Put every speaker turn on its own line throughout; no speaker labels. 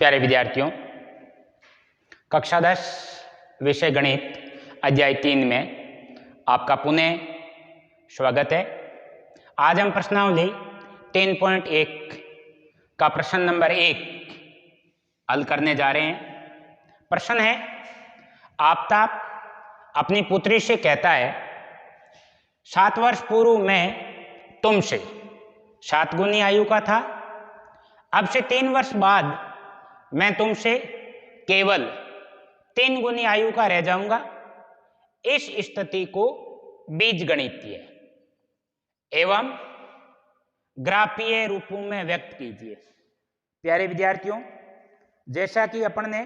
प्यारे विद्यार्थियों, कक्षा 10 विषय गणित अध्याय 3 में आपका पुनः स्वागत है। आज हम प्रश्नावली 3.1 का प्रश्न नंबर 1 हल करने जा रहे हैं। प्रश्न है, आफताब अपनी पुत्री से कहता है, 7 वर्ष पूर्व मैं तुमसे 7 गुनी आयु का था, अब से 3 वर्ष बाद मैं तुमसे केवल 3 गुनी आयु का रह जाऊंगा। इस स्थिति को बीजगणितीय एवं ग्राफीय रूपों में व्यक्त कीजिए। प्यारे विद्यार्थियों, जैसा कि अपन ने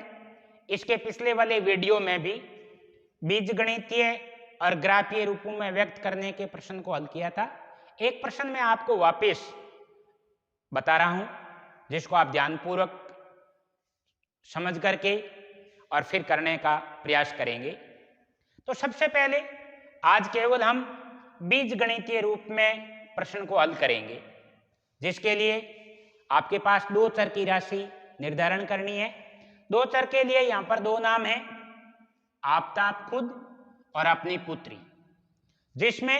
इसके पिछले वाले वीडियो में भी बीजगणितीय और ग्राफीय रूपों में व्यक्त करने के प्रश्न को हल किया था, एक प्रश्न मैं आपको वापस बता रहा हूं जिसको आप ध्यानपूर्वक समझ करके और फिर करने का प्रयास करेंगे। तो सबसे पहले आज केवल हम बीजगणितीय रूप में प्रश्न को हल करेंगे, जिसके लिए आपके पास 2 चर की राशि निर्धारण करनी है। 2 चर के लिए यहाँ पर 2 नाम हैं, आफताब खुद और अपनी पुत्री, जिसमें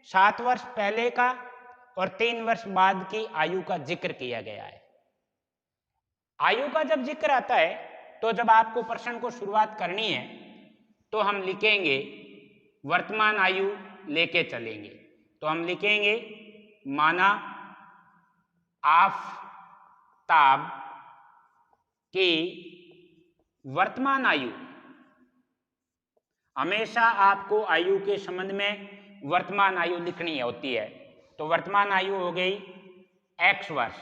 7 वर्ष पहले का और 3 वर्ष बाद की आयु का जिक्र किया गया है। आयु का जब जिक्र आता है तो जब आपको प्रश्न को शुरुआत करनी है तो हम लिखेंगे वर्तमान आयु लेके चलेंगे। तो हम लिखेंगे माना आफताब की वर्तमान आयु। हमेशा आपको आयु के संबंध में वर्तमान आयु लिखनी होती है। तो वर्तमान आयु हो गई x वर्ष,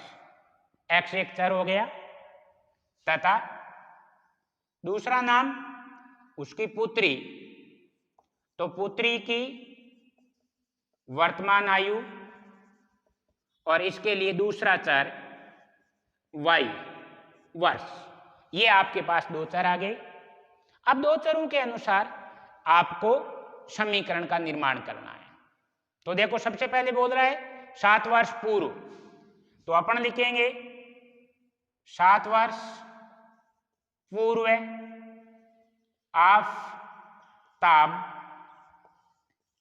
x एक चर हो गया, तथा दूसरा नाम उसकी पुत्री, तो पुत्री की वर्तमान आयु और इसके लिए दूसरा चर y वर्ष। ये आपके पास 2 चर आ गए। अब 2 चरों के अनुसार आपको समीकरण का निर्माण करना है। तो देखो, सबसे पहले बोल रहा है 7 वर्ष पूर्व, तो अपन लिखेंगे 7 वर्ष पूर्व आफताब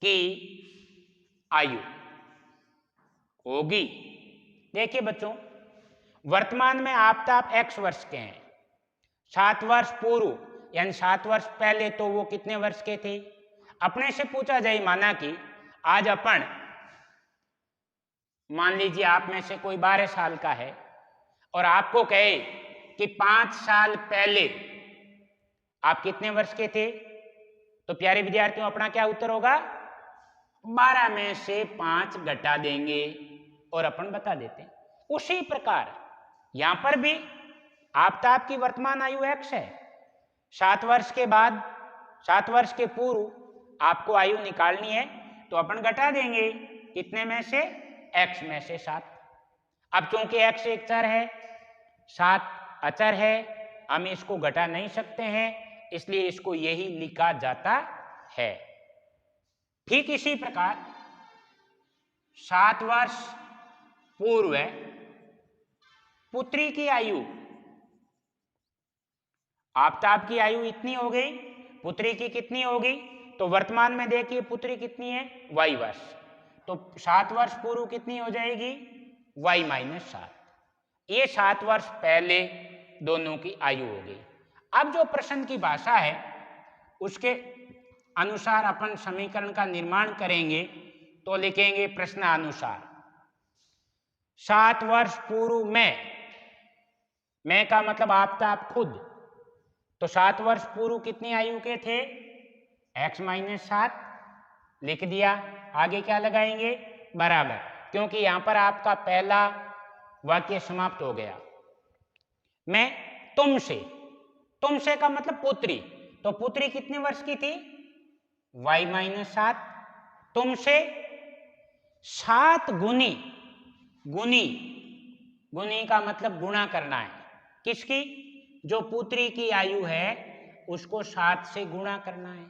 की आयु होगी। देखिए बच्चों, वर्तमान में आफताब x वर्ष के हैं, 7 वर्ष पूर्व यानी 7 वर्ष पहले तो वो कितने वर्ष के थे। अपने से पूछा जाए, माना कि आज अपन, मान लीजिए आप में से कोई 12 साल का है और आपको कहे कि 5 साल पहले आप कितने वर्ष के थे, तो प्यारे विद्यार्थियों अपना क्या उत्तर होगा, 12 में से 5 घटा देंगे और अपन बता देते हैं। उसी प्रकार यहां पर भी आफताब की वर्तमान आयु x है। 7 वर्ष के बाद, 7 वर्ष के पूर्व आपको आयु निकालनी है, तो अपन घटा देंगे कितने में से, x में से 7। अब चूंकि x एक चर है, 7 अचर है, हम इसको घटा नहीं सकते हैं, इसलिए इसको यही लिखा जाता है। ठीक इसी प्रकार 7 वर्ष पूर्व पुत्री की आयु, आफताब की आयु इतनी हो गई, पुत्री की कितनी होगी, तो वर्तमान में देखिए पुत्री कितनी है, y वर्ष, तो 7 वर्ष पूर्व कितनी हो जाएगी, y - 7। ये 7 वर्ष पहले दोनों की आयु हो गई। अब जो प्रश्न की भाषा है उसके अनुसार अपन समीकरण का निर्माण करेंगे। तो लिखेंगे प्रश्नानुसार 7 वर्ष पूर्व मैं का मतलब आफताब खुद, तो 7 वर्ष पूर्व कितनी आयु के थे, x - 7 लिख दिया। आगे क्या लगाएंगे, बराबर, क्योंकि यहां पर आपका पहला वाक्य समाप्त हो गया। मैं तुमसे का मतलब पुत्री, तो पुत्री कितने वर्ष की थी, y - 7, तुमसे 7 गुनी, गुनी का मतलब गुणा करना है, किसकी, जो पुत्री की आयु है उसको 7 से गुणा करना है।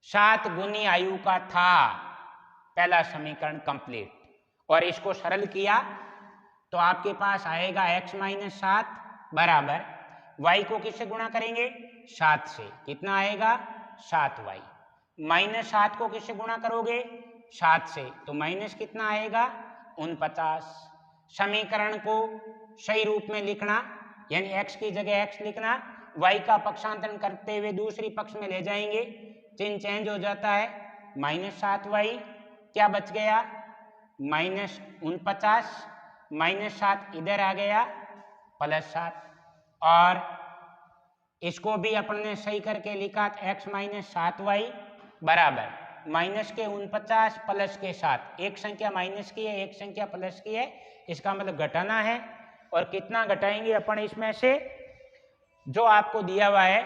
7 गुनी आयु का था, पहला समीकरण कंप्लीट, और इसको सरल किया तो आपके पास आएगा x - 7 बराबर y को किससे गुणा करेंगे? 7 से। कितना आएगा? 7y। माइनस 7 को किससे गुणा करोगे? 7 से, तो माइनस कितना आएगा? 49। समीकरण को सही रूप में लिखना, यानी x की जगह x लिखना, y का पक्षांतरण करते हुए दूसरी पक्ष में ले जाएंगे, चिन्ह चेंज हो जाता है, -7y क्या बच गया? -49, -7 इधर आ गया, +7। और इसको भी अपन ने सही करके लिखा x - 7y बराबर माइनस के 49 प्लस के 7। एक संख्या माइनस की है, एक संख्या प्लस की है, इसका मतलब घटाना है। और कितना घटाएंगे अपन इसमें से? जो आपको दिया हुआ है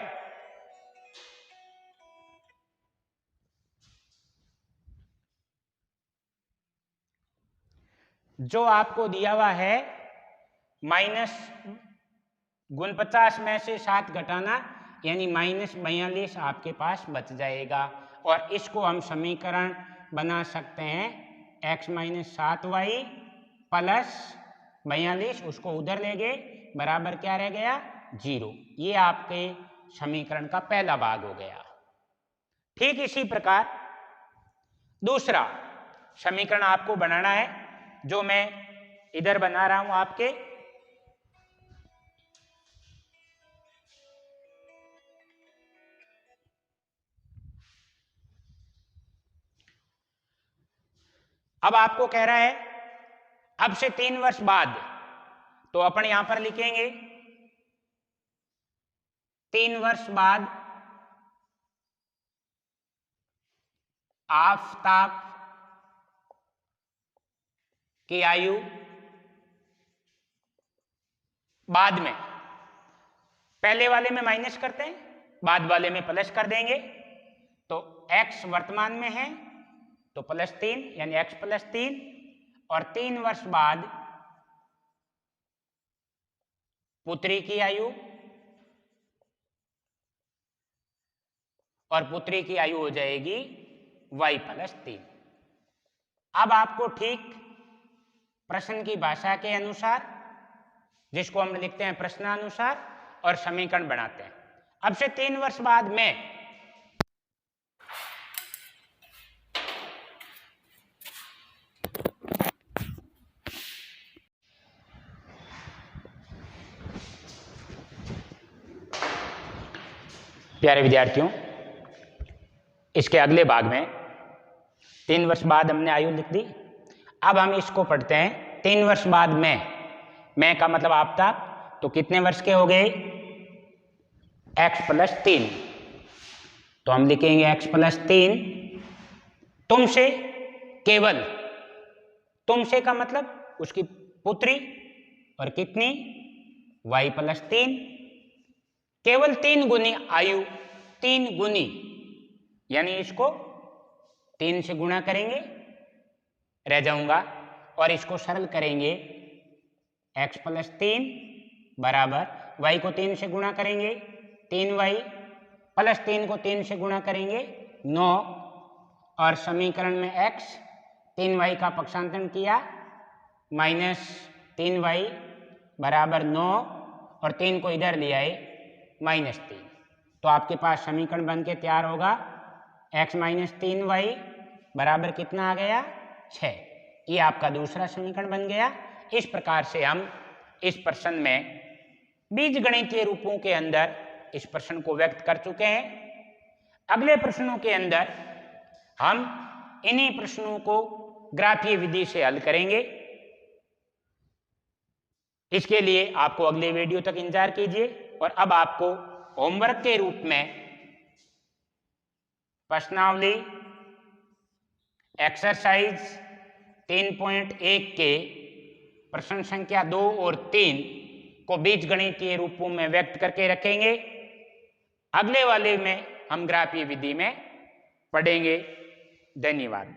-49 में से 7 घटाना, यानी -42 आपके पास बच जाएगा। और इसको हम समीकरण बना सकते हैं x - 7y प्लस 42, उसको उधर ले गए, बराबर क्या रह गया? 0। ये आपके समीकरण का पहला भाग हो गया। ठीक इसी प्रकार दूसरा समीकरण आपको बनाना है, जो मैं इधर बना रहा हूं आपके। अब आपको कह रहा है अब से 3 वर्ष बाद, तो अपन यहां पर लिखेंगे 3 वर्ष बाद आफताब की आयु, बाद में पहले वाले में माइनस करते हैं, बाद वाले में प्लस कर देंगे। तो x वर्तमान में है तो +3, यानी x + 3, और 3 वर्ष बाद पुत्री की आयु, और पुत्री की आयु हो जाएगी y + 3। अब आपको ठीक प्रश्न की भाषा के अनुसार, जिसको हम लिखते हैं प्रश्नानुसार, और समीकरण बनाते हैं। अब से 3 वर्ष बाद में प्यारे विद्यार्थियों, इसके अगले भाग में 3 वर्ष बाद हमने आयु लिख दी। अब हम इसको पढ़ते हैं 3 वर्ष बाद मैं का मतलब आफताब, तो कितने वर्ष के हो गए? x + 3। तो हम लिखेंगे x + 3 तुमसे, केवल तुमसे का मतलब उसकी पुत्री, और कितनी? y + 3, केवल 3 गुनी आयु, 3 गुनी, यानी इसको 3 से गुणा करेंगे, रह जाऊंगा, और इसको सरल करेंगे, x + 3 बराबर y को 3 से गुणा करेंगे 3y, प्लस 3 को 3 से गुणा करेंगे 9, और समीकरण में x 3y का पक्षांतरण किया, -3y बराबर 9, और 3 को इधर ले आए -3। तो आपके पास समीकरण बन के तैयार होगा x - 3y बराबर कितना आ गया? 6। ये आपका दूसरा समीकरण बन गया। इस प्रकार से हम इस प्रश्न में बीजगणितीय रूपों के अंदर इस प्रश्न को व्यक्त कर चुके हैं। अगले प्रश्नों के अंदर हम इन्हीं प्रश्नों को ग्राफीय विधि से हल करेंगे। इसके लिए आपको अगले वीडियो तक इंतजार कीजिए। और अब आपको होमवर्क के रूप में प्रश्नावली एक्सरसाइज 3.1 के प्रश्न संख्या 2 और 3 को बीजगणितीय रूपों में व्यक्त करके रखेंगे। अगले वाले में हम ग्राफीय विधि में पढ़ेंगे। धन्यवाद।